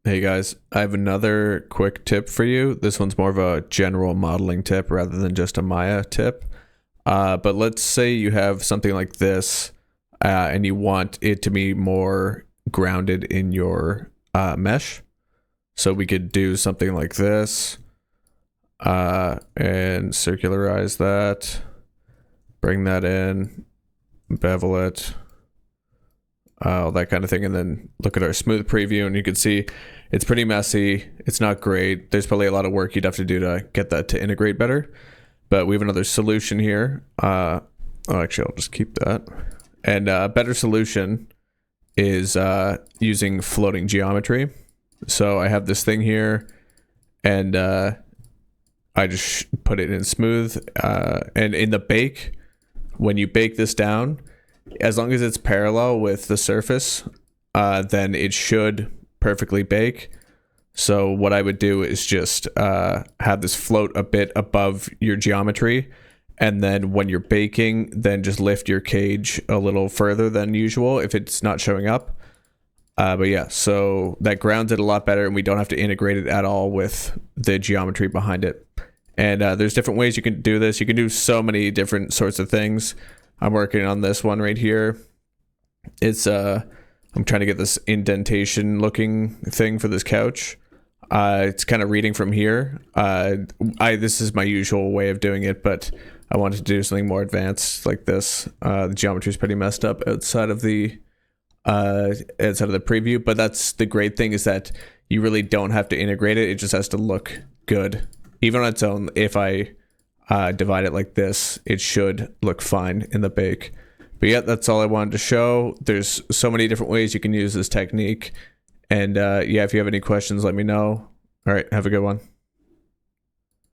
Hey guys, I have another quick tip for you. This one's more of a general modeling tip rather than just a Maya tip. But let's say you have something like this and you want it to be more grounded in your mesh. So we could do something like this and circularize that, bring that in, bevel it, all that kind of thing, and then look at our smooth preview and you can see it's pretty messy. It's not great. There's probably a lot of work you'd have to do to get that to integrate better, but we have another solution here. Actually, I'll just keep that. And a better solution is using floating geometry. So I have this thing here and I just put it in smooth, and in the bake, when you bake this down, as long as it's parallel with the surface, then it should perfectly bake. So what I would do is just have this float a bit above your geometry, and then when you're baking, then just lift your cage a little further than usual if it's not showing up. But yeah, so that grounds it a lot better, and we don't have to integrate it at all with the geometry behind it. And there's different ways you can do this. You can do so many different sorts of things. I'm working on this one right here. It's I'm trying to get this indentation looking thing for this couch. It's kind of reading from here. This is my usual way of doing it, but I wanted to do something more advanced like this. The geometry is pretty messed up outside of the preview, but that's the great thing, is that you really don't have to integrate it. It just has to look good. Even on its own, if I divide it like this, it should look fine in the bake. But yeah, that's all I wanted to show. There's so many different ways you can use this technique. And yeah, if you have any questions, let me know. All right, have a good one.